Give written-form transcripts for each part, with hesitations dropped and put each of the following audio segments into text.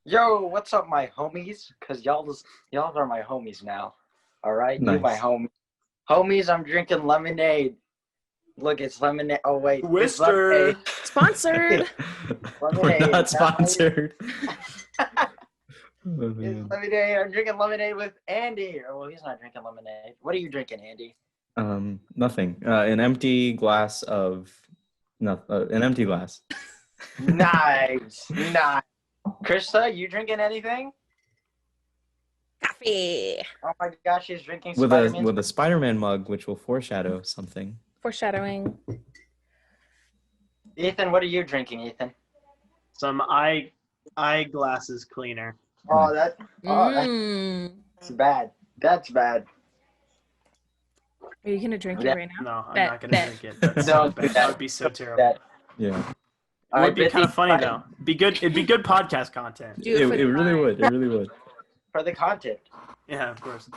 Yo, what's up, my homies? Cause y'all are my homies now. All right, you my Nice. homies. I'm drinking lemonade. Look, it's lemonade. Oh wait, it's Twister. lemonade. Sponsored. We're Lemonade. not sponsored. Oh, It's man. lemonade. I'm drinking lemonade with Andy. Or well, he's not drinking lemonade. What are you drinking, Andy? Nothing. An empty glass of an empty glass Nice, nice. Krista, you drinking anything? Coffee. Oh my gosh, she's drinking with Spider-Man. a Spider-Man mug, which will foreshadow something. Foreshadowing. Ethan, what are you drinking, Ethan? Some eyeglasses cleaner. Oh, that's bad. That's bad. Are you gonna drink Yeah. it right now? No, I'm Bet, not gonna bet. drink it. That's No, so bad. that- That would be so terrible. That Yeah, It would be kind of funny though. It'd be good podcast content. Do it for the really vine. would. It really would. for the content. Yeah, of course.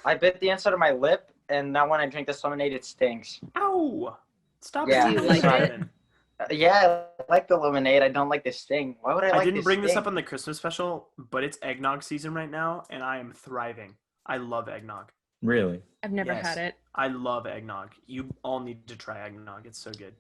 I bit the inside of my lip, and now when I drink this lemonade, it stings. Ow! Stop Yeah. it. Do you like it? Yeah, I like the lemonade. I don't like the sting. Why would I like I didn't bring this sting? up on the Christmas special, but it's eggnog season right now, and I am thriving. I love eggnog. Really. I've never Yes. had it. I love eggnog. You all need to try eggnog. It's so good.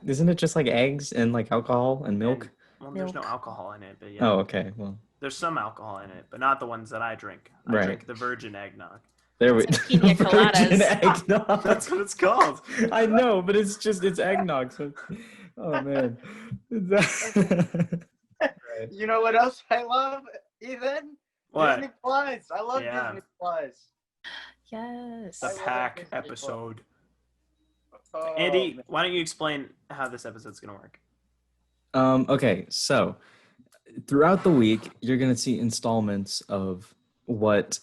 Isn't it just like eggs and like alcohol and milk? Well, there's no Milk. alcohol in it, but yeah. Oh, okay. Well, There's some alcohol in it, but not the ones that I drink. I Right. drink the virgin eggnog. there we. It's like pina coladas. Virgin eggnog. That's what it's called. I know, but it's eggnog. So, oh man. You know what else I love, Ethan? What? Disney Plus. I love Yeah. Disney Plus. Yes. The I love pack Disney Plus. episode. Oh, Andy, man. why don't you explain how this episode's gonna work? Okay, so throughout the week, you're gonna see installments of what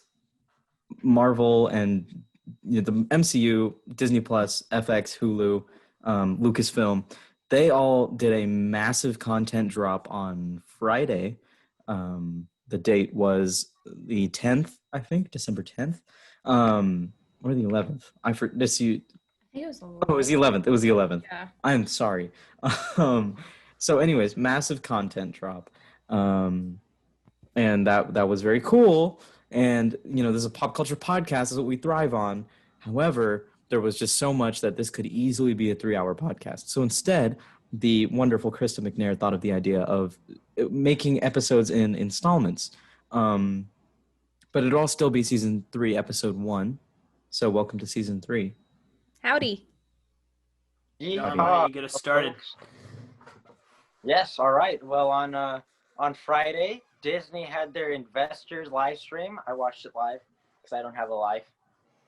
Marvel and the MCU, Disney Plus, FX, Hulu, Lucasfilm, they all did a massive content drop on Friday. The date was the 10th, I think, December 10th, or the 11th. I think it was Oh, it was the 11th. It was the 11th. Yeah. I'm sorry. So anyways, massive content drop. And that was very cool. And, this is a pop culture podcast. This is what we thrive on. However, there was just so much that this could easily be a 3-hour podcast. So instead, the wonderful Krista McNair thought of the idea of making episodes in installments. But it'll all still be season 3, episode 1. So welcome to season 3. Howdy. Why Yeehaw. don't you get us started? Yes. All right. Well, on Friday, Disney had their investors live stream. I watched it live because I don't have a life.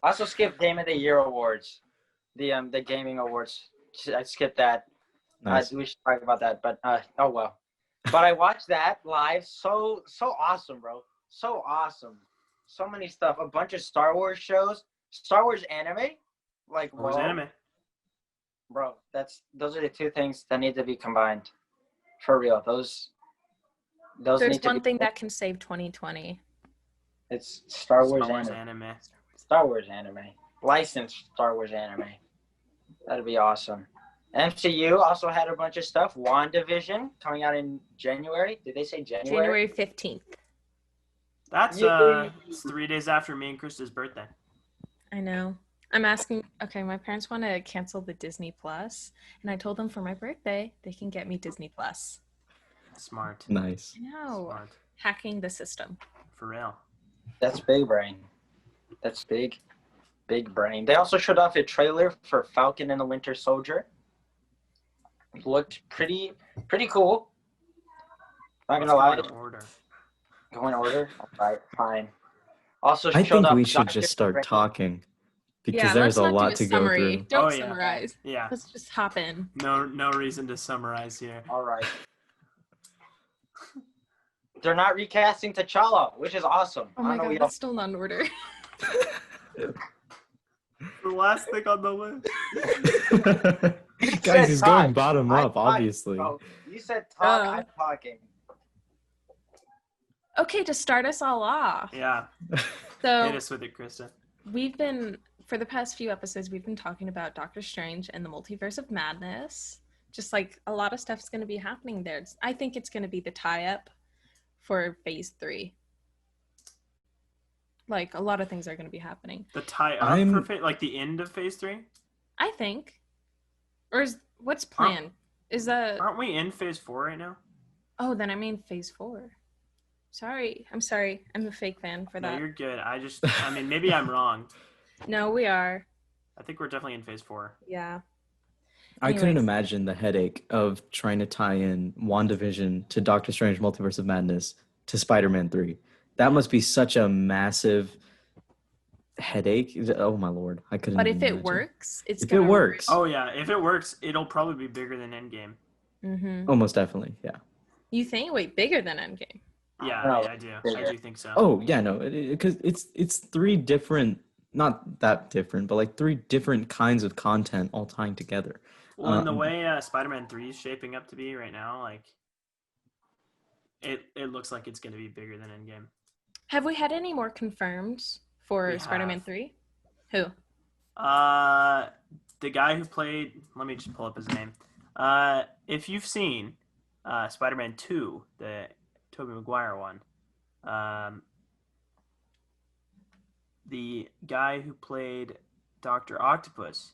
I also skipped Game of the Year awards, the gaming awards. I skipped that. Nice. We should talk about that, but oh well. But I watched that live. So awesome, bro. So awesome. So many stuff. A bunch of Star Wars shows. Star Wars anime. Like Where's whoa. anime? Bro, those are the two things that need to be combined. For real. Those There's need to one be, thing that can save 2020. it's Star Wars Star Wars anime. anime. Star Wars anime. Licensed Star Wars anime. That'd be awesome. MCU also had a bunch of stuff. WandaVision coming out in January. Did they say January? January 15th. That's Yeah. it's 3 days after me and Krista's birthday. I know. I'm asking, okay, my parents want to cancel the Disney Plus, and I told them for my birthday, they can get me Disney Plus. Smart. Nice. I know. Smart. Hacking the system. For real. That's big brain. That's big. Big brain. They also showed off a trailer for Falcon and the Winter Soldier. It looked pretty cool. Not gonna lie. Let's go in order. Go in order? Alright, fine. Also I showed think off we should Doctor just start Strange. talking because Yeah, there's let's a not lot do to summary. go through. Don't Oh, yeah. summarize. Yeah. Let's just hop in. No reason to summarize here. Alright. They're not recasting T'Challa, which is awesome. Oh my I know god, we all- that's still not in order. The last thing on the list. Guys, he's going talk. bottom I'm up, talking, obviously. bro. You said talk, Oh. I'm talking. Okay, to start us all off. Yeah. Hit So us with it, Krista. for the past few episodes, we've been talking about Doctor Strange and the Multiverse of Madness. Just like a lot of stuff's going to be happening there. I think it's going to be the tie-up for phase 3. Like, a lot of things are going to be happening. The tie up I'm- for like the end of phase 3? I think. Or what's planned? Is that... Aren't we in phase 4 right now? Oh, then I mean phase 4. Sorry. I'm sorry. I'm a fake fan for No, that. you're good. I mean, maybe I'm wrong. No, we are. I think we're definitely in phase 4. Yeah. I couldn't Anyways. imagine the headache of trying to tie in WandaVision to Doctor Strange Multiverse of Madness to Spider-Man 3. That must be such a massive headache. Oh my lord. I couldn't But even if it imagine. works, it's If gonna it works. Oh yeah, if it works, it'll probably be bigger than Endgame. Mm-hmm. Almost definitely, yeah. You think? Wait, bigger than Endgame? Yeah, No, I do. I do think so. Oh yeah, no, because it's 3 different, not that different, but like 3 different kinds of content all tying together. Well, in the way Spider-Man 3 is shaping up to be right now, like it looks like it's going to be bigger than Endgame. Have we had any more confirmed for We Spider-Man have. 3? Who? The guy who played. Let me just pull up his name. If you've seen Spider-Man 2, the Tobey Maguire one, the guy who played Dr. Octopus,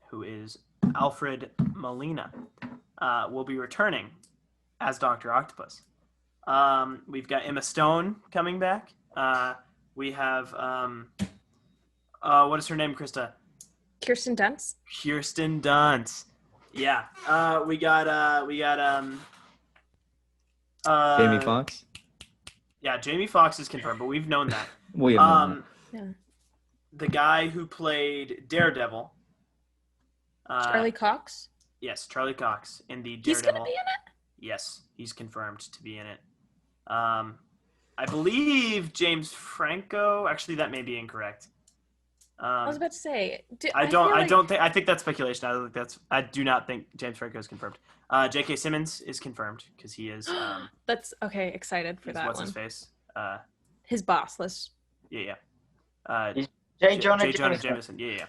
who is Alfred Molina, will be returning as Dr. Octopus. We've got Emma Stone coming back. We have what is her name, Krista? Kirsten Dunst? Kirsten Dunst. Yeah. We got Jamie Foxx? Yeah, Jamie Foxx is confirmed, but we've known that. We have known Yeah. The guy who played Daredevil. Charlie Cox? Yes, Charlie Cox in the He's Daredevil. gonna be in it? Yes, he's confirmed to be in it. I believe James Franco. Actually, that may be incorrect. I was about to say. I think that's speculation. I do not think James Franco is confirmed. J.K. Simmons is confirmed because he is. That's okay. Excited for he's- that what's one. his face? His boss. Let's. Yeah. J. Jonah J. Jonah Jameson. Jameson. Yeah.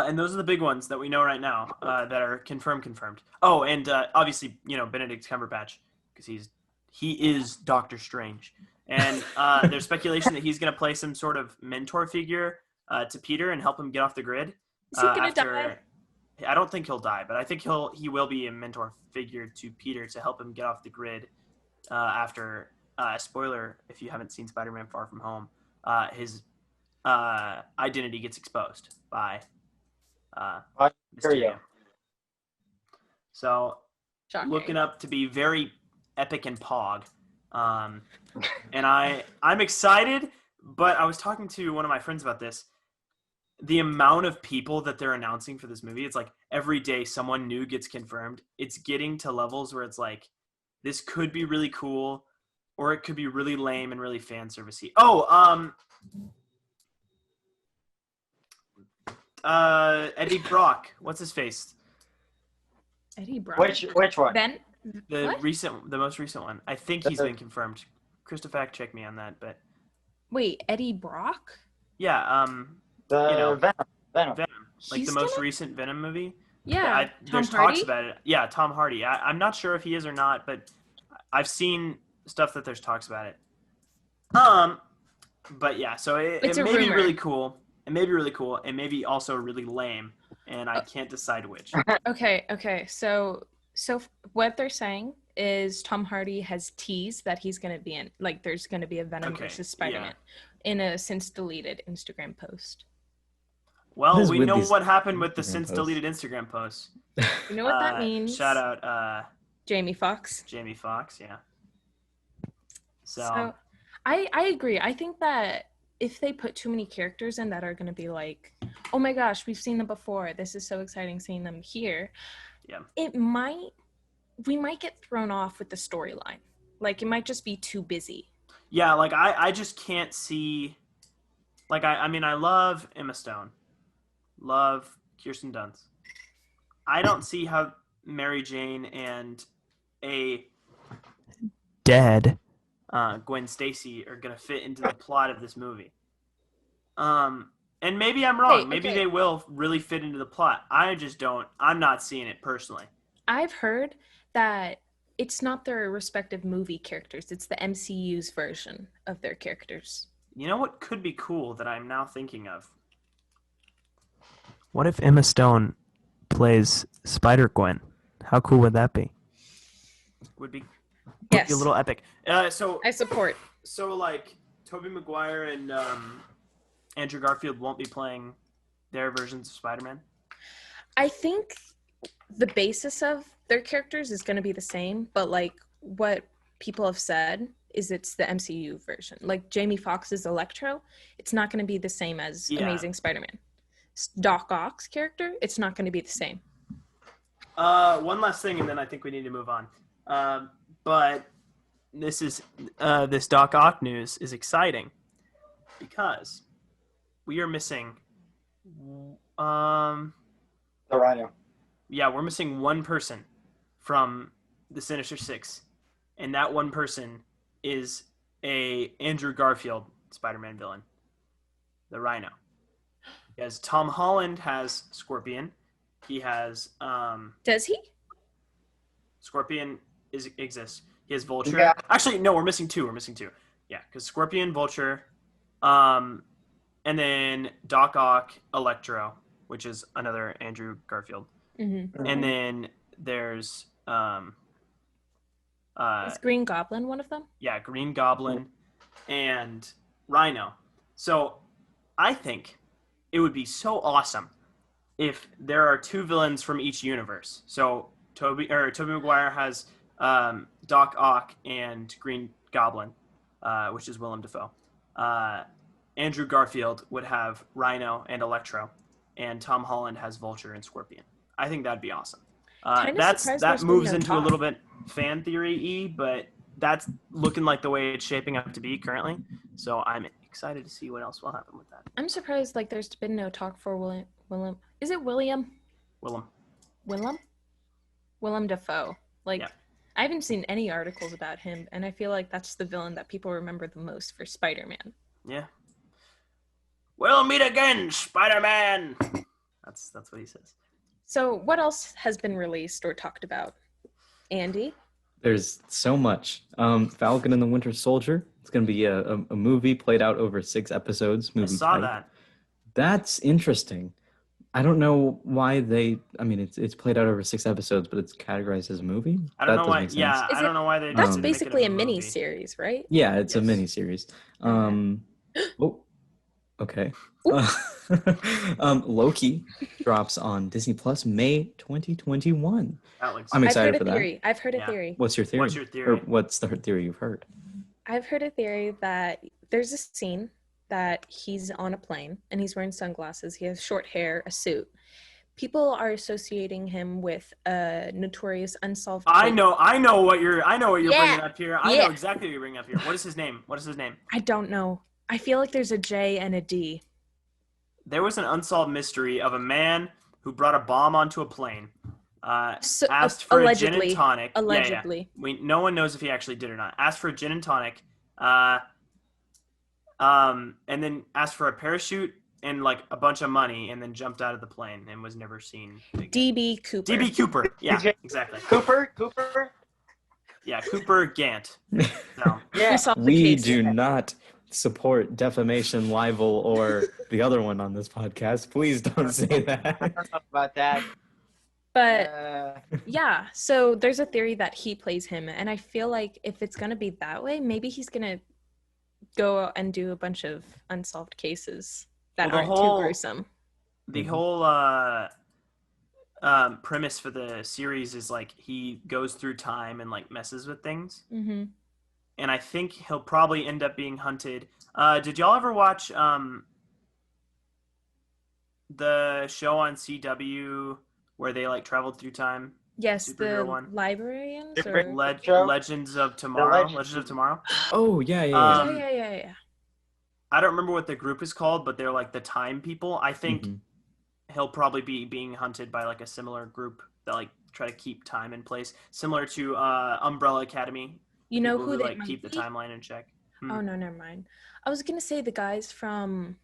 And those are the big ones that we know right now that are confirmed. Oh, and obviously, Benedict Cumberbatch because he is Doctor Strange. And there's speculation that he's going to play some sort of mentor figure to Peter and help him get off the grid. Is he gonna die? I don't think he'll die, but I think he will be a mentor figure to Peter to help him get off the grid after. Spoiler: if you haven't seen Spider-Man: Far From Home, his identity gets exposed by Mysterio. So Shocking. looking up to be very epic and pog. And I'm excited, but I was talking to one of my friends about this. The amount of people that they're announcing for this movie, it's like every day someone new gets confirmed. It's getting to levels where it's like, this could be really cool, or it could be really lame and really fan servicey. Eddie Brock. What's his face? Eddie Brock. Which one? Ben. The What? most recent one. I think he's been confirmed. Krista, fact check me on that, but Wait, Eddie Brock? yeah, Venom. Venom, like He's the most gonna- recent Venom movie. Yeah. Tom There's Hardy? talks about it. Yeah, Tom Hardy. I'm not sure if he is or not, but I've seen stuff that there's talks about it. But yeah, so it It's a may be rumor. really cool. It may be really cool. It may be also really lame, and I can't decide which. Okay. So what they're saying is Tom Hardy has teased that he's gonna be in, like, there's gonna be a Venom Okay, versus Spider-Man in a since deleted Instagram post. Well, What is we with know these what happened with the Instagram since posts? deleted Instagram posts. You know what that means? Shout out Jamie Foxx. Jamie Foxx. Yeah. So I agree. I think that if they put too many characters in that are going to be like, oh my gosh, we've seen them before. This is so exciting seeing them here. Yeah. We might get thrown off with the storyline. Like, it might just be too busy. Yeah, like I just can't see. Like I mean I love Emma Stone, love Kirsten Dunst. I don't see how Mary Jane and a dead Gwen Stacy are gonna fit into the plot of this movie. And maybe I'm wrong. Maybe they will really fit into the plot. I just don't. I'm not seeing it personally. I've heard that it's not their respective movie characters. It's the MCU's version of their characters. You know what could be cool that I'm now thinking of? What if Emma Stone plays Spider-Gwen? How cool would that be? Would be Yes, a little epic. So I support. like Tobey Maguire and Andrew Garfield won't be playing their versions of Spider-Man. I think the basis of their characters is going to be the same, but like what people have said is it's the MCU version. Like Jamie Foxx's Electro, it's not going to be the same as Amazing Spider-Man. Doc Ock's character, it's not going to be the same. One last thing, and then I think we need to move on. But this Doc Ock news is exciting because we are missing. The Rhino. Yeah, we're missing one person from the Sinister Six, and that one person is a Andrew Garfield Spider-Man villain, the Rhino. Because Tom Holland has Scorpion. He has Does he? Scorpion exists. He has Vulture. Yeah. Actually, no, we're missing two. Yeah, because Scorpion, Vulture, and then Doc Ock, Electro, which is another Andrew Garfield. Mm-hmm. And then there's Is Green Goblin one of them? yeah, Green Goblin and Rhino. So I think it would be so awesome if there are two villains from each universe. So Tobey Maguire has Doc Ock and Green Goblin, which is Willem Dafoe. Andrew Garfield would have Rhino and Electro, and Tom Holland has Vulture and Scorpion. I think that'd be awesome. That moves into a little bit fan theory-y, but that's looking like the way it's shaping up to be currently. So I'm excited to see what else will happen with that. I'm surprised like there's been no talk for Willem. Is it William? Willem Dafoe. Like Yeah. I haven't seen any articles about him, and I feel like that's the villain that people remember the most for Spider-Man. Yeah. We'll meet again, Spider-Man. That's what he says. So what else has been released or talked about? Andy? There's so much. Falcon and the Winter Soldier. It's going to be a movie played out over 6 episodes. I saw type. that. That's interesting. I don't know why it's played out over 6 episodes, but it's categorized as a movie. I don't That know why. doesn't make Yeah, sense. I don't know why they. That's didn't make it basically a movie. mini series, right? Yeah, it's a Yes. mini series. Okay. Loki drops on Disney Plus May 2021. That looks. I'm excited I've for heard a that. theory. I've heard a Yeah. theory. What's your theory? What's your theory? Or what's the theory you've heard? I've heard a theory that there's a scene that he's on a plane and he's wearing sunglasses. He has short hair, a suit. People are associating him with a notorious unsolved case. I know what you're bringing up here. I know Yeah. exactly what you're bringing up here. What is his name? I don't know. I feel like there's a J and a D. There was an unsolved mystery of a man who brought a bomb onto a plane. Asked for a gin and tonic. Allegedly. Yeah. No one knows if he actually did or not. Asked for a gin and tonic. And then asked for a parachute and like a bunch of money, and then jumped out of the plane and was never seen again. DB Cooper. DB Cooper. Yeah, exactly. Cooper. Yeah, Cooper Gant. So, Yeah. We solved the We case. do not support defamation, libel, or the other one on this podcast. Please don't say I that. don't know about that. But yeah, so there's a theory that he plays him, and I feel like if it's gonna be that way, maybe he's gonna go and do a bunch of unsolved cases that Well, the aren't whole- too gruesome. the whole premise for the series is like he goes through time and like messes with things. Mm-hmm. And I think he'll probably end up being hunted. Did y'all ever watch the show on CW where they like traveled through time? Yes, Superhero the one. librarians. Or... Different- Show? Legends of Tomorrow. Legends of Tomorrow. Oh, yeah. yeah. I don't remember what the group is called, but they're like the time people. I think Mhm. he'll probably be being hunted by like a similar group that like try to keep time in place, similar to Umbrella Academy. You know People who they like might keep the be? timeline in check. Oh no, never mind. I was gonna say the guys from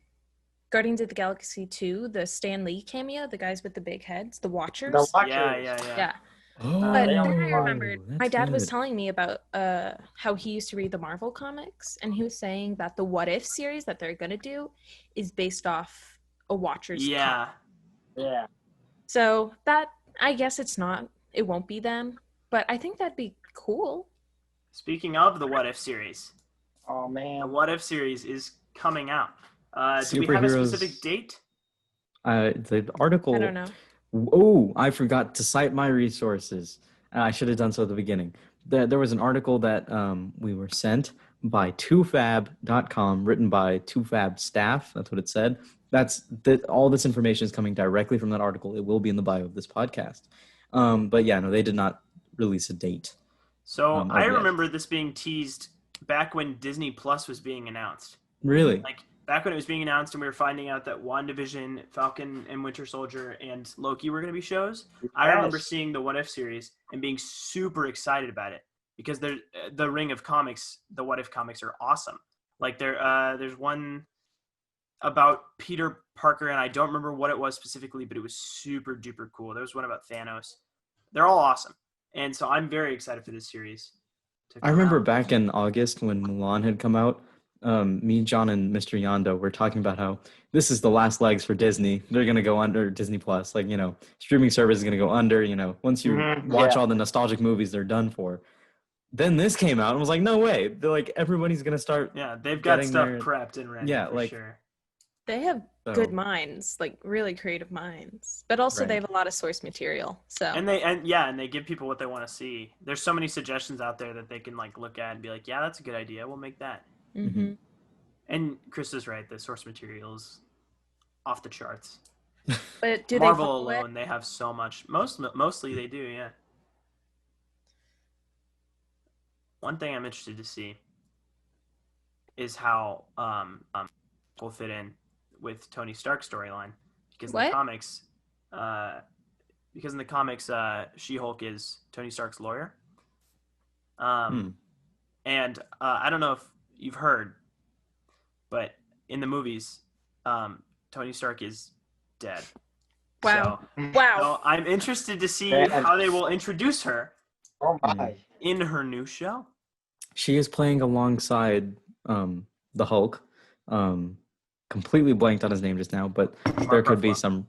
Guardians of the Galaxy 2, the Stan Lee cameo, the guys with the big heads, the Watchers. The Watchers. Yeah. Yeah. But They then don't I want- remembered my dad was telling me about how he used to read the Marvel comics, and he was saying that the What If series that they're gonna do is based off a Watcher's comic. Yeah. Yeah. So that, I guess it won't be them, but I think that'd be cool. Speaking of the What If series, Oh the man. What If series is coming out. Do we have a Superheroes- specific date? The article. I don't know. Oh, I forgot to cite my resources. I should have done so at the beginning. There was an article that we were sent by 2fab.com, written by 2fab staff. That's what it said. All this information is coming directly from that article. It will be in the bio of this podcast. But yeah, no, they did not release a date. So I yet. remember this being teased back when Disney Plus was being announced. Really? Like back when it was being announced and we were finding out that WandaVision, Falcon and Winter Soldier, and Loki were going to be shows. I remember Yes. seeing the What If series and being super excited about it because the Ring of Comics, the What If comics are awesome. Like there's one about Peter Parker, and I don't remember what it was specifically, but it was super duper cool. There was one about Thanos. They're all awesome, and so I'm very excited for this series. I remember back in August when Mulan had come out, me, John, and Mr. Yondo were talking about how this is the last legs for Disney. They're going to go under Disney Plus. Like, streaming service is going to go under, once you watch yeah. all the nostalgic movies, they're done for. Then this came out and was like, no way. They're like, everybody's going to start. Yeah, they've got getting stuff their- prepped and ready. Yeah, for like- sure. They have So, good minds, like really creative minds, but also they Right. have a lot of source material. So And they give people what they want to see. There's so many suggestions out there that they can like look at and be like, yeah, that's a good idea. We'll make that. Mhm. And Chris is right. The source material is off the charts. But do Marvel they follow it? alone, they have so much. Mostly they do, yeah. One thing I'm interested to see is how will fit in with Tony Stark's storyline because in What? the comics, She-Hulk is Tony Stark's lawyer. And I don't know if you've heard, but in the movies, Tony Stark is dead. Wow. So, Wow. so I'm interested to see Dead. how they will introduce her Oh my. in her new show. She is playing alongside the Hulk. Completely blanked on his name just now, but there could be Ruffalo. some.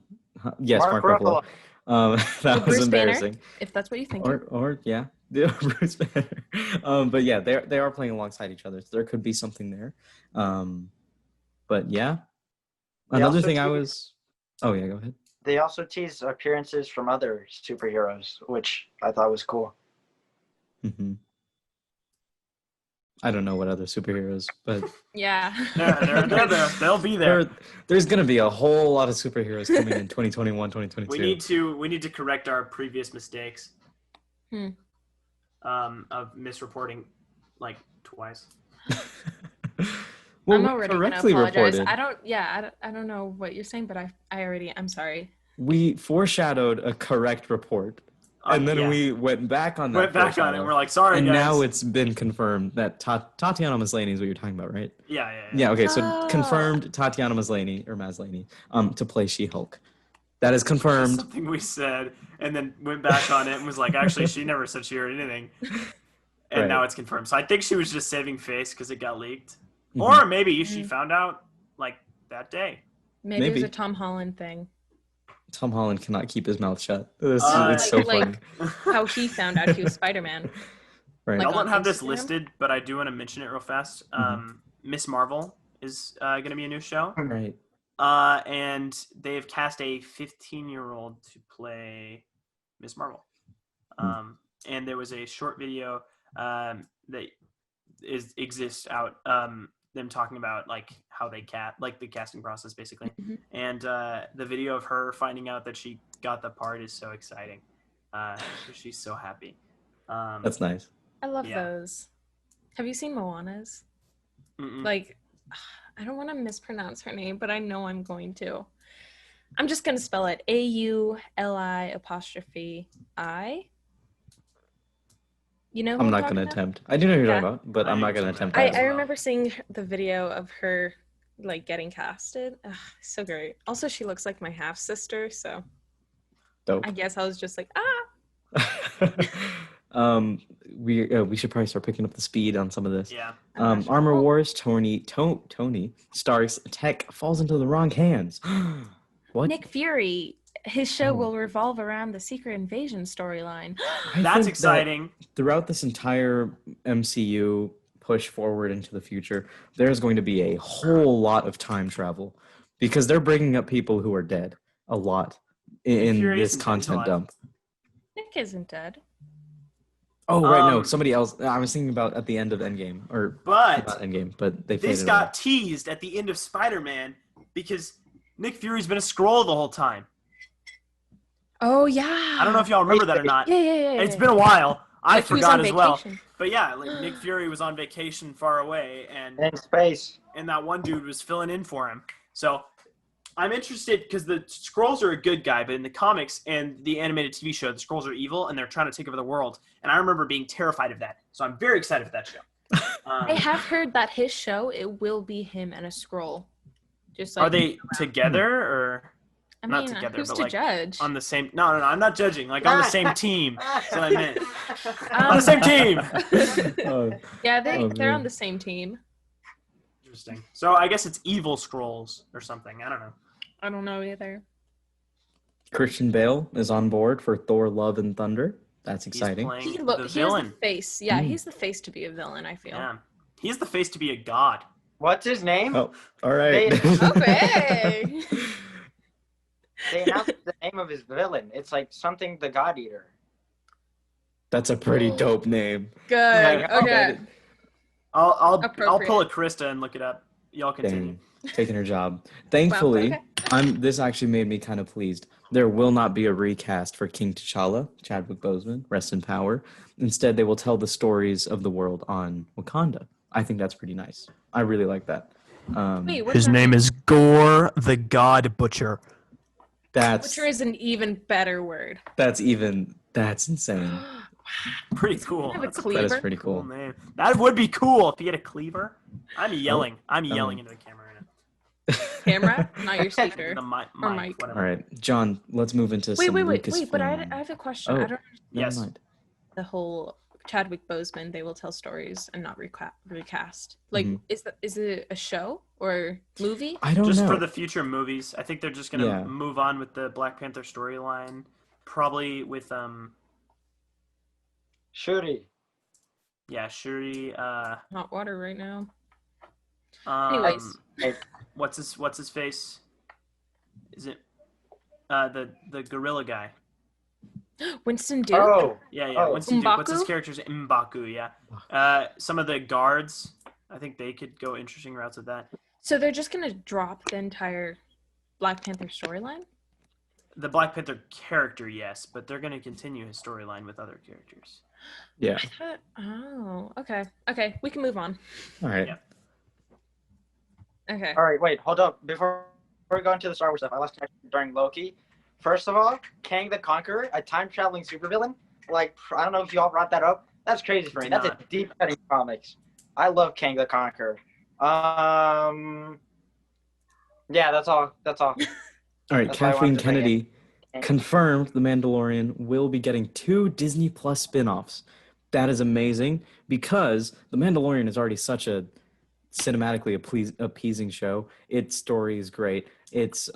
Yes, Mark Mark Ruffalo. That Or was Bruce Banner? embarrassing. If that's what you think. Or yeah, Bruce Banner. But yeah, they are playing alongside each other. So there could be something there. But yeah, They another also thing I teased- was. Oh yeah, go ahead. They also teased appearances from other superheroes, which I thought was cool. Hmm. I don't know what other superheroes, but Yeah. They're there. They'll be there. there's going to be a whole lot of superheroes coming in 2021, 2022. We need to correct our previous mistakes. Hmm. Of misreporting like twice. Well, I'm we already gonna correctly apologize. reported. I don't know what you're saying, but I'm sorry. We foreshadowed a correct report, and then Yeah. we went back on that. went back on it. foreshadow, And we're like, sorry, and guys. now it's been confirmed that Tatiana Maslany is what you're talking about, right? yeah. Yeah. Okay. So Oh. confirmed Tatiana Maslany to play She-Hulk. That is Just confirmed. something we said, and then went back on it and was like, actually, she never said she heard anything. And Right. now it's confirmed. So I think she was just saving face because it got leaked, Mhm. or maybe she found out like that day. Maybe, it was Maybe. a Tom Holland thing. Tom Holland cannot keep his mouth shut. It's Like- so like- funny. How he found out he was Spider-Man. Right. like I don't on have this Instagram? listed, but I do want to mention it real fast. Miss Marvel is going to be a new show. Right. And they've cast a 15-year-old to play Miss Marvel. And there was a short video that exists out, them talking about like how they like the casting process basically. Mhm. And the video of her finding out that she got the part is so exciting. She's so happy. That's nice. I love Yeah. those. Have you seen Moana's? mm-mm. Like, I don't want to mispronounce her name, but I know I'm going to. I'm just going to spell it AULI''I. You know who I'm not talking going to about? attempt. I do know who you're Yeah. talking about, but I'm not going to attempt I that. remember seeing the video of her like getting casted. Ugh, so great. Also, she looks like my half sister, so Dope. I guess I was just like, ah. We should probably start picking up the speed on some of this. Yeah. Armor Wars, Tony Stark's tech falls into the wrong hands. What? Nick Fury, his show Oh. will revolve around the Secret Invasion storyline. I That's think that exciting. throughout this entire MCU push forward into the future, there's going to be a whole lot of time travel because they're bringing up people who are dead a lot in Fury this isn't dead, he's content alive. dump. Nick isn't dead. Oh, right, no, Um, somebody else. I was thinking about at the end of Endgame, or But not Endgame, but they this faded got away. teased at the end of Spider-Man because Nick Fury's been a Skrull the whole time. Oh yeah. I don't know if y'all remember that or not. Yeah. It's been a while. I Like, he was forgot on as well. vacation. But yeah, like Nick Fury was on vacation far away, and In space. that one dude was filling in for him. So I'm interested because the Skrulls are a good guy, but in the comics and the animated TV show, the Skrulls are evil and they're trying to take over the world. And I remember being terrified of that. So I'm very excited for that show. I have heard that his show it will be him and a scroll. Just like Are they together or I not mean, together, who's but to like judge? on the same? No, I'm not judging. Like on the same team. That's what I meant. On Um, the same team. Oh, Yeah, Oh, they're man. on the same team. Interesting. So I guess it's evil Skrulls or something. I don't know. I don't know either. Christian Bale is on board for Thor: Love and Thunder. That's exciting. He's He playing look the he has villain. the face. Yeah, Mm. he's the face to be a villain, I feel. Yeah. He's the face to be a god. What's his name? Oh, all right. Okay. They announced the name of his villain. It's like something the God Eater. That's a pretty dope name. Good. Like, Okay. I'll Appropriate. pull a Krista and look it up. Y'all continue. Dang, taking her job. Thankfully, okay. This actually made me kind of pleased. There will not be a recast for King T'Challa, Chadwick Boseman, rest in power. Instead, they will tell the stories of the world on Wakanda. I think that's pretty nice. I really like that. Wait, what's that? name is Gore the God Butcher. That's Butcher is an even better word. that's insane. Pretty cool. Have a That's a cleaver. That is pretty cool cool. name. That would be cool if he had a cleaver. I'm yelling. I'm yelling into the camera right now. Camera, not your speaker. The mic, Or mic. whatever. All right, John. Let's move into Wait, some wait. Lucasfilm. But I have a question. Oh. I don't Never Yes. mind. the whole Chadwick Boseman. They will tell stories and not recast. Like, Mhm. is it a show or movie? I don't Just know. for the future movies, I think they're just gonna Yeah. move on with the Black Panther storyline. Probably with Shuri. Shuri. Hot water right now. Um, Anyways. what's his face? Is it the gorilla guy? Winston Duke. Oh, Yeah. Oh. Winston Duke. What's his M'Baku? character's M'Baku? Yeah. Some of the guards. I think they could go interesting routes with that. So they're just gonna drop the entire Black Panther storyline? The Black Panther character, yes, but they're going to continue his storyline with other characters. Yeah. Oh, okay. Okay, we can move on. All right. Yeah. Okay. all right. Wait, hold up. Before we go into the Star Wars stuff, I lost connection during Loki. First of all, Kang the Conqueror, a time-traveling supervillain. Like, I don't know if you all brought that up. That's crazy for me. That's a deep cut in comics. I love Kang the Conqueror. Yeah, that's all. That's all. All right. That's why I Kathleen wanted to bring Kennedy confirmed The Mandalorian will be getting 2 Disney Plus spin-offs. That is amazing because The Mandalorian is already such a cinematically appeasing show. Its story is great. Its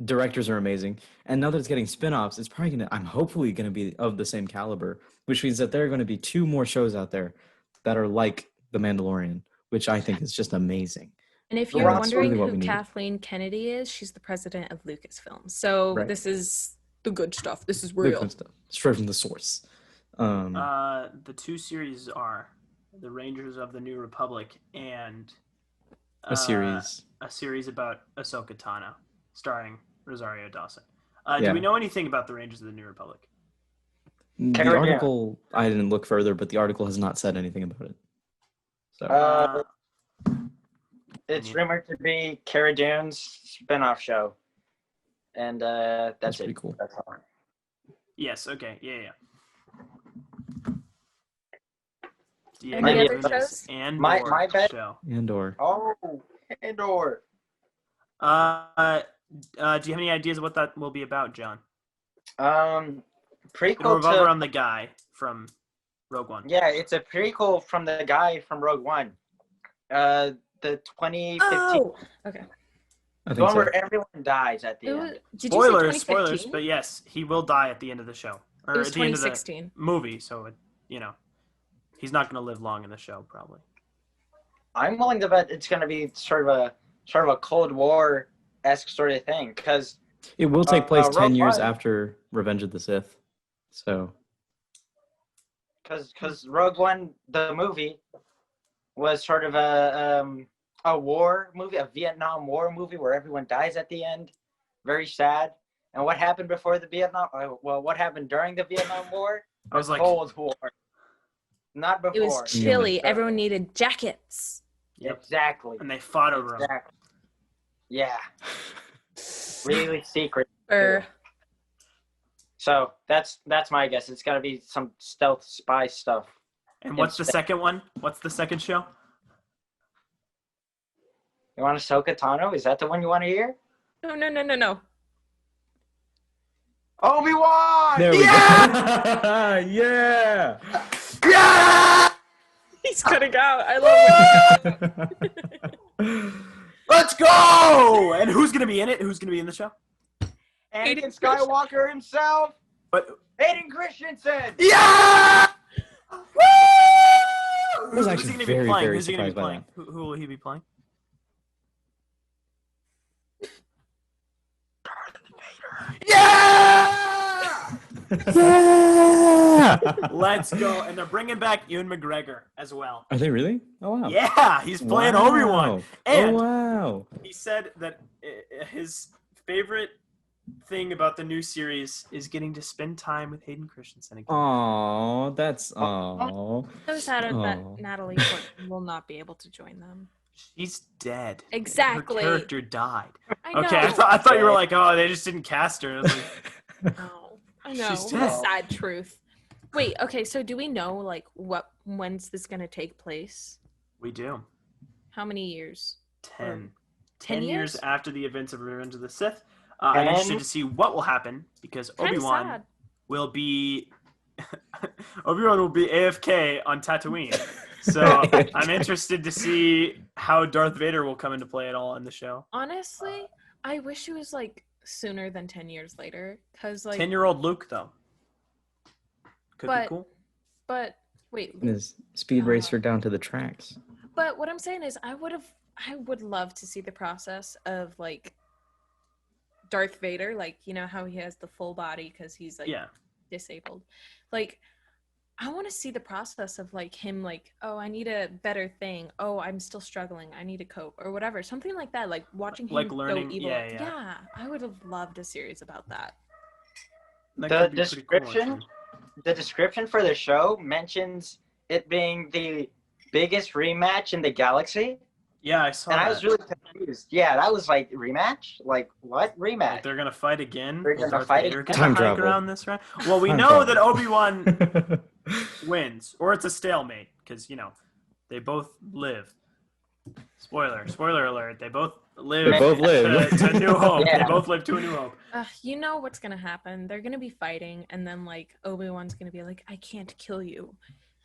directors are amazing. And now that it's getting spin-offs, it's probably I'm hopefully gonna be of the same caliber, which means that there are gonna be 2 more shows out there that are like The Mandalorian, which I think is just amazing. And if Well, you're that's wondering really what who we need. Kathleen Kennedy is, she's the president of Lucasfilm. So Right. this is the good stuff. This is The real. good stuff, straight from the source. The 2 series are The Rangers of the New Republic and A series. a series about Ahsoka Tano, starring Rosario Dawson. Yeah. Do we know anything about the Rangers of the New Republic? The Cara Dune. article, I didn't look further, but the article has not said anything about it. So It's rumored to be Cara Dune's spin-off show. And that's pretty it. cool. That's all. Yes. Okay. Yeah. Any other shows? And My bet- show. Andor. Oh, Andor. Do you have any ideas of what that will be about, John? Prequel It'll revolve to around the guy from Rogue One. yeah, it's a prequel from the guy from Rogue One. The 2015 Oh, okay. I the think one so. where everyone dies at the It was, end. did you say Spoilers, 2015? but yes, he will die at the end of the show. Or It was at the end of the 2016. movie, so he's not going to live long in the show, probably. I'm willing to bet it's going to be sort of a Cold War-esque sort of thing because It will take place 10 Rogue years One- after Revenge of the Sith. So, because Rogue One, the movie, was sort of a war movie, a Vietnam War movie where everyone dies at the end. Very sad. And what happened before the Vietnam? Well, what happened during the Vietnam War? I was like, Cold War. Not It before. was chilly. So- Everyone needed jackets. yep. Exactly. And they fought over him. Exactly. Yeah. Really secret. Or So that's my guess. It's gotta be some stealth spy stuff. And what's the second one? What's the second show? You want Ahsoka Tano? Is that the one you want to hear? no. Obi-Wan! there we go. Yeah! Yeah! He's cutting out. I love it. Let's go! And who's going to be in it? Who's going to be in the show? Anakin Skywalker himself, But Hayden Christensen. yeah! I was Who's actually he gonna very, be playing? very Who's he gonna be surprised by playing? Who will he be playing? Yeah! Yeah! Let's go. And they're bringing back Ewan McGregor as well. Are they really? Oh, wow. Yeah, he's playing Wow. Obi-Wan. And oh, wow. he said that his favorite thing about the new series is getting to spend time with Hayden Christensen again. Aw, that's aw. So sad Oh. that Natalie Portman will not be able to join them. She's dead. Exactly. Her character died. I know. Okay, I thought you were like, oh, they just didn't cast her. I was like, No, I know. She's What a dead. sad truth. Wait, okay, so do we know like when's this gonna take place? we do. How many years? 10. 10 years years? after the events of Revenge of the Sith. I'm 10? interested to see what will happen because Kinda Obi-Wan sad. will be AFK on Tatooine. So I'm interested to see how Darth Vader will come into play at all in the show. Honestly, I wish it was like sooner than 10 years later, because like 10-year-old Luke, though. Could be But- cool. but wait, His speed racer down to the tracks. but what I'm saying is I would love to see the process of like Darth Vader, like you know how he has the full body because he's like Yeah. disabled. Like I want to see the process of like him like, oh, I need a better thing. Oh, I'm still struggling. I need to cope or whatever. Something like that. Like watching him Like learning- go evil. yeah. Yeah, I would have loved a series about that. That The could be pretty cool, description? actually. The description for the show mentions it being the biggest rematch in the galaxy, Yeah, I saw and that. I was really confused. Yeah, that was like rematch. Like what Like, rematch? they're gonna fight again. They're Is gonna Darth fight Vader again. gonna Time hike travel. around this round? Well, we Time know travel. that Obi-Wan wins, or it's a stalemate because they both live. Spoiler alert! They both live. They both live. to New Hope. Yeah. They both live to a New Hope. You know what's gonna happen? They're gonna be fighting, and then like Obi-Wan's gonna be like, "I can't kill you.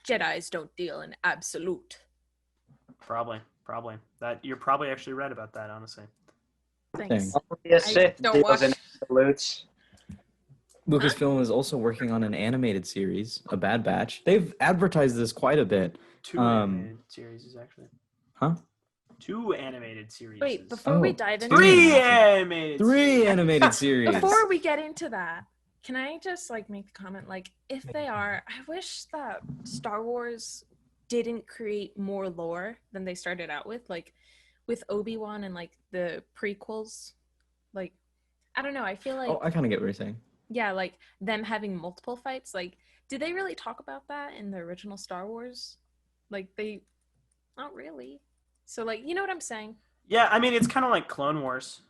Jedi's don't deal in absolute." Probably. That you're probably actually right about that. Honestly. Thanks. Dang. Only a Sith don't deals watch- in absolutes. Lucasfilm is also working on an animated series, A Bad Batch. They've advertised this quite a bit. Two animated series actually. Huh? 2 animated series. Wait, before we Oh, dive into 3 that, animated. Three series. animated series. before we get into that, can I just like make the comment like if they are, I wish that Star Wars didn't create more lore than they started out with, like with Obi-Wan and like the prequels. Like I don't know, I feel like Oh, I kind of get what you're saying. yeah, like them having multiple fights. Like, did they really talk about that in the original Star Wars? Like they not really. So like you know what I'm saying? Yeah, I mean it's kind of like Clone Wars.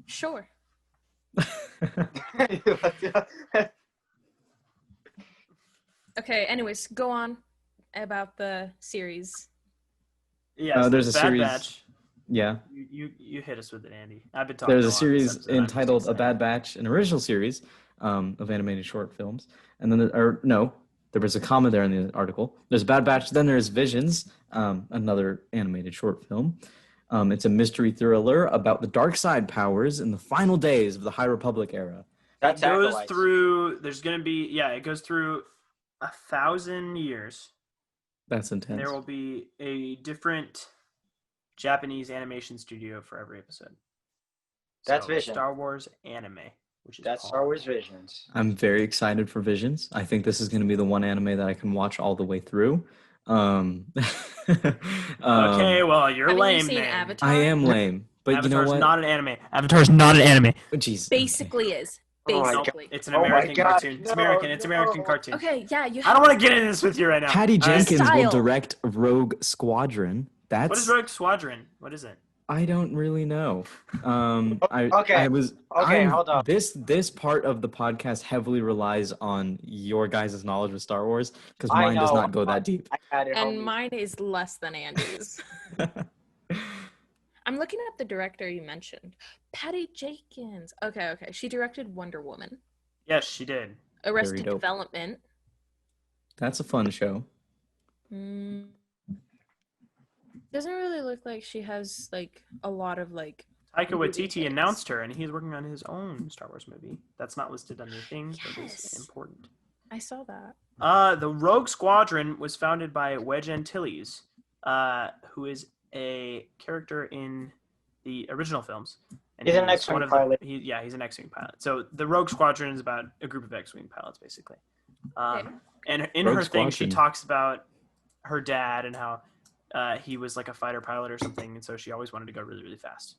Sure. Okay, anyways, go on about the series. Yeah, There's a Bad series- Batch. Yeah. You hit us with it, Andy. I've been talking. There's a lot this series episode. I'm just entitled A excited. Bad Batch, an original series of animated short films. And then, there was a comma there in the article. There's Bad Batch, then there's Visions, another animated short film. It's a mystery thriller about the dark side powers in the final days of the High Republic era. That's It goes Acolytes. through. There's gonna be it goes through 1,000 years. That's intense. There will be a different Japanese animation studio for every episode. That's So, Vision. Star Wars anime, which is That's called- Star Wars Visions. I'm very excited for Visions. I think this is going to be the one anime that I can watch all the way through. Okay, well, you're Haven't lame. you seen then. Avatar? I am lame, but Avatar's you know what? not an anime. Avatar's not an anime. Oh, jeez. Basically is. Oh my God. Basically. It's an Oh my American God, cartoon. It's no, American. It's American no. cartoon. Okay, yeah, you I have don't want to get into this with you right now. Patty Jenkins will Style. direct Rogue Squadron. That's What is Rogue Squadron? What is it? I don't really know. I Okay. was Okay, hold on. This part of the podcast heavily relies on your guys' knowledge of Star Wars because I mine does know. not go that deep. I had it. and homie. mine is less than Andy's. I'm looking at the director you mentioned. Patty Jenkins. Okay. She directed Wonder Woman, Yes, she did. Arrested dope. Development. That's a fun show. Doesn't really look like she has like a lot of like. Taika Waititi Yes. announced her, and he's working on his own Star Wars movie. That's not listed on your things, but Yes. it's important. I saw that. The Rogue Squadron was founded by Wedge Antilles, who is a character in the original films. And He's an X-Wing pilot. He's an X-Wing pilot. So the Rogue Squadron is about a group of X-Wing pilots, basically. Okay. And in Rogue her thing, she Squadron. talks about her dad and how he was like a fighter pilot or something, and so she always wanted to go really, really fast.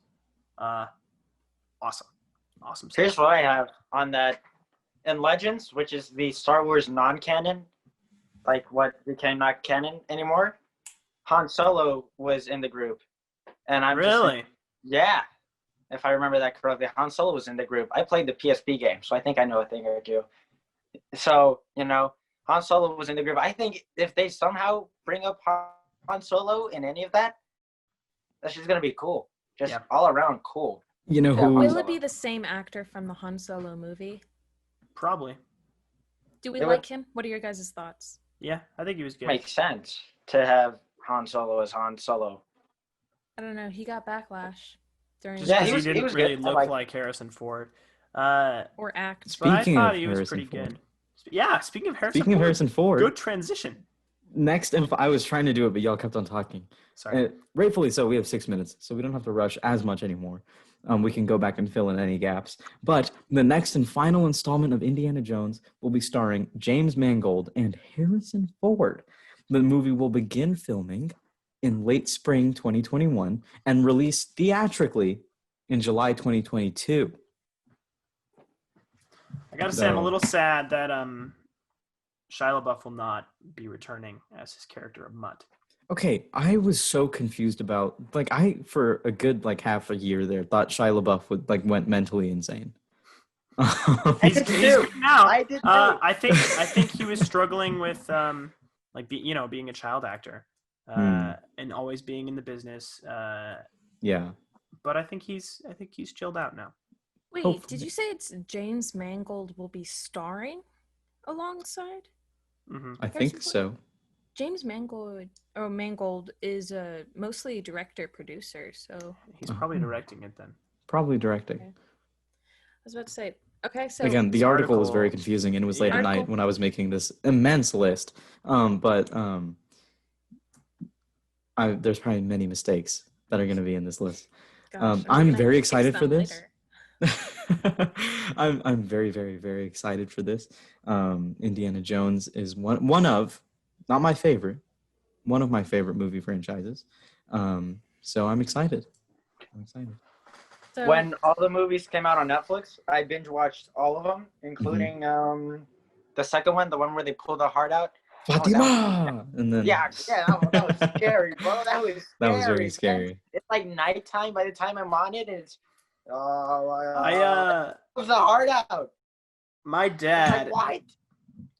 Awesome stuff. Here's what I have on that. In Legends, which is the Star Wars non-canon, like what became not canon anymore, Han Solo was in the group. And I'm just Really? like, yeah. If I remember that correctly, Han Solo was in the group. I played the PSP game, so I think I know a thing or two. So, Han Solo was in the group. I think if they somehow bring up Han Solo in any of that, that's just going to be cool. Just Yeah. all around cool. You know Yeah, who? Will it be the same actor from the Han Solo movie? Probably. Do we It like would- him? What are your guys' thoughts? Yeah, I think he was good. Makes sense to have Han Solo as Han Solo. I don't know. He got backlash during Just Yeah, because he he, was didn't really good. I look like- like Harrison Ford. or act. But I Speaking thought of he was Harrison pretty Ford. good. Yeah, speaking of Harrison Speaking of Ford, Harrison Ford, good transition. next info. I was trying to do it, but y'all kept on talking. Sorry. Rightfully so. We have 6 minutes, so we don't have to rush as much anymore. We can go back and fill in any gaps. But the next and final installment of Indiana Jones will be starring James Mangold and Harrison Ford. The movie will begin filming in late spring 2021 and release theatrically in July 2022. I gotta say, I'm a So- little sad that Shia LaBeouf will not be returning as his character of Mutt. Okay, I was so confused about I for a good half a year there thought Shia LaBeouf would went mentally insane. He's did too. good now. I did too. I think he was struggling with being a child actor and always being in the business. Yeah. But I think he's chilled out now. Wait, Hopefully. did you say it's James Mangold will be starring alongside? Hmm I Harrison think Ford? so. James Mangold is mostly director producer, so He's probably directing it then. Probably directing. Okay. I was about to say. Okay, so Again, the this article was very article- confusing and it was the late at night article- when I was making this immense list. But there's probably many mistakes that are going to be in this list. gosh, I'm we're gonna very fix excited for them this. later. I'm very, very, very excited for this. Indiana Jones is one of, not my favorite, one of my favorite movie franchises. So I'm excited. So, When all the movies came out on Netflix, I binge watched all of them, including the second one, the one where they pull the heart out. Fatima! And then Yeah, that was scary, bro. That was scary. that was very man. scary. It's like nighttime by the time I'm on it, and it's I pulls the heart out. my It's dad like, what?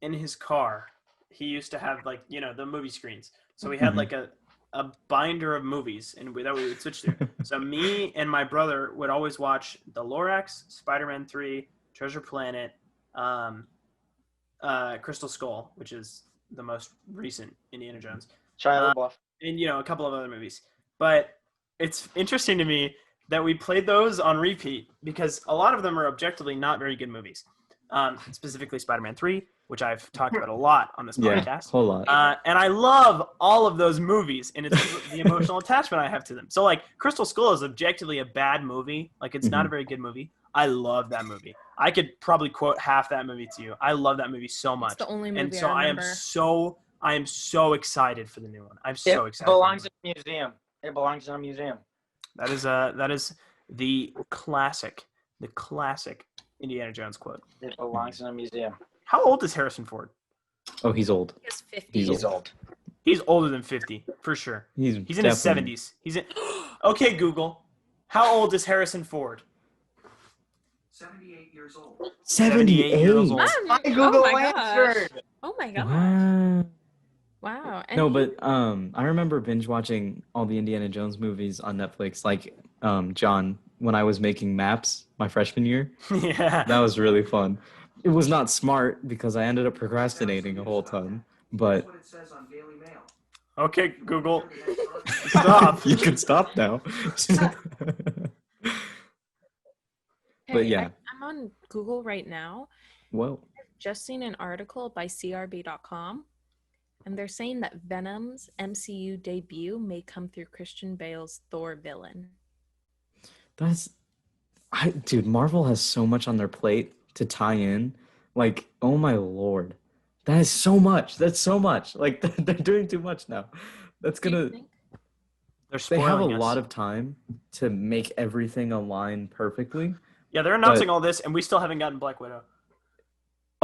in his car, he used to have the movie screens. So he had Mhm. a binder of movies that we would switch through. So me and my brother would always watch The Lorax, Spider-Man 3, Treasure Planet, Crystal Skull, which is the most recent Indiana Jones, Shia LaBeouf. and a couple of other movies. But it's interesting to me that we played those on repeat because a lot of them are objectively not very good movies. Specifically Spider-Man 3, which I've talked about a lot on this Yeah, podcast. whole lot. And I love all of those movies, and it's the emotional attachment I have to them. So, like, Crystal Skull is objectively a bad movie. Like, it's not a very good movie. I love that movie. I could probably quote half that movie to you. I love that movie so much. It's the only movie and so I remember. I am so excited for the new one. I'm so excited. It belongs in a museum. It belongs in a museum. That is the classic Indiana Jones quote. It belongs in a museum. How old is Harrison Ford? Oh, he's old. He's 50. He's old. He's older than 50, for sure. He's in his 70s. Okay, Google. How old is Harrison Ford? 78 years old. 78 years old. My Google oh my answered. gosh. Oh my gosh. Wow. Wow. And No, but I remember binge watching all the Indiana Jones movies on Netflix, like John, when I was making maps my freshman year. Yeah. That was really fun. It was not smart because I ended up procrastinating a whole ton, but That's what it says on Daily Mail. Okay, Google. Stop. you can stop now. But yeah. I'm on Google right now. Whoa. I've just seen an article by CRB.com, and they're saying that Venom's MCU debut may come through Christian Bale's Thor villain. Dude, Marvel has so much on their plate to tie in. Like, oh my lord. That is so much. That's so much. Like, they're doing too much now. That's Do you gonna... think? They're They have a spoiling us. lot of time to make everything align perfectly. Yeah, they're announcing all this, and we still haven't gotten Black Widow.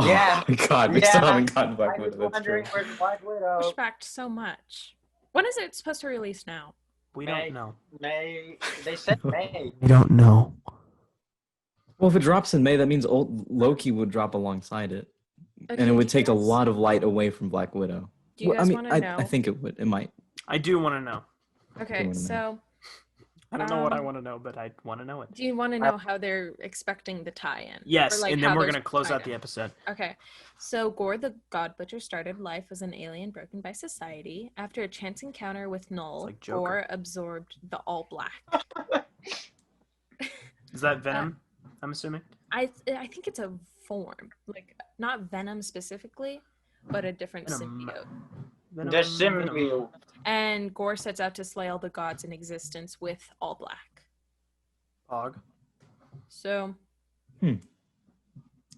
Yeah. Oh my god, we Yeah. still haven't gotten Black I Widow. was That's wondering true. where's Black Widow. Pushed back so much. When is it supposed to release now? We May. don't know. May. They said May. We don't know. Well, if it drops in May, that means old Loki would drop alongside it. Okay, And it would do you take a guys- lot of light away from Black Widow. Do you Well, guys I mean, want to know? I think it would. It might. I do want to know. Okay, wanna know. so I don't know what I want to know, but I want to know it. do you want to know how they're expecting the tie-in? Yes, Or, like, and then how we're there's going to close out tie-in? the episode. Okay, so Gore the God Butcher started life as an alien broken by society. After a chance encounter with Null, like Joker. Gore absorbed the All Black. Is that Venom, I'm assuming? I think it's a form, like not Venom specifically, but a different Venom. symbiote. Venom, The Venom. symbiote. And Gore sets out to slay all the gods in existence with All Black. Pog. So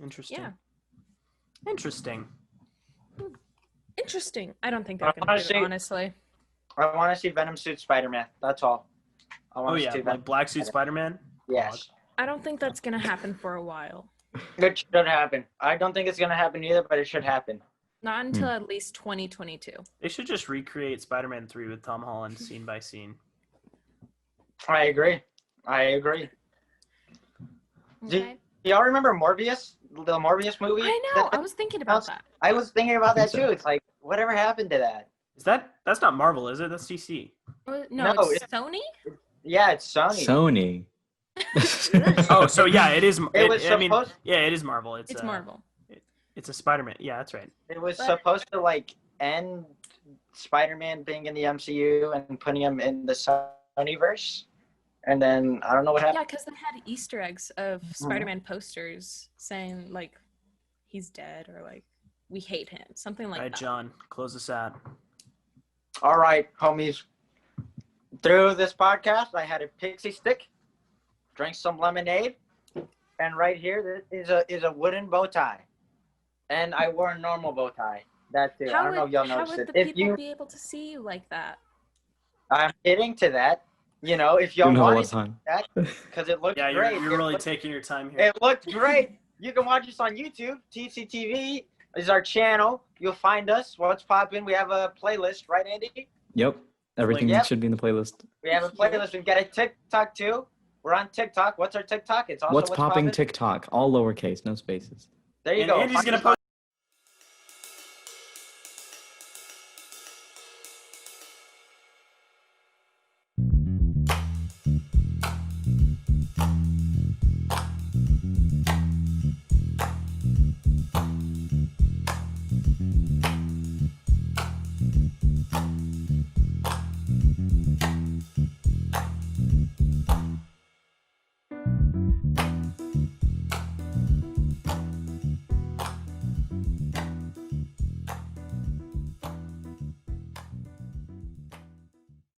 Interesting. yeah, Interesting. interesting. I don't think they're I gonna wanna do it, see- honestly. I want to see Venom suit Spider-Man. That's all. I want Oh, to yeah, see like Venom. Black Suit Spider-Man? Yes. I don't think that's gonna happen for a while. It should happen. I don't think it's gonna happen either, but it should happen. Not until at least 2022. They should just recreate Spider-Man 3 with Tom Holland scene by scene. I agree. Okay. Do y'all remember Morbius? The Morbius movie? I know. I was thinking about that. I was thinking about that think so. too. It's like, whatever happened to that? That's not Marvel, is it? That's DC. No, No, it's Sony. Yeah, it's Sony. Sony. Oh, so yeah, it is. It was I mean, supposed- yeah, it is Marvel. It's Marvel. It's a Spider-Man. Yeah, that's right. It was But- supposed to like end Spider-Man being in the MCU and putting him in the Sonyverse, and then I don't know what Yeah, happened. because they had Easter eggs of Spider-Man posters saying like he's dead or like we hate him, something like All right, that. John, close this out. All right, homies. Through this podcast, I had a pixie stick, drank some lemonade, and right here is a wooden bow tie, and I wore a normal bow tie. That's it. I don't know if y'all how noticed would it. the If people you, be able to see you like that? I'm hitting to that. You know, if y'all Doing it all the want time. that, because it looked Yeah, great. you're really taking your time here. It looked great. You can watch us on YouTube. TCTV is our channel. You'll find us. What's poppin'? We have a playlist, right, Andy? Yep. Everything Yep. should be in the playlist. We have a playlist. We've got a TikTok too. We're on TikTok. What's our TikTok? It's also What's popping poppin'? TikTok? All lowercase, no spaces. There you And go. Andy's Find gonna us post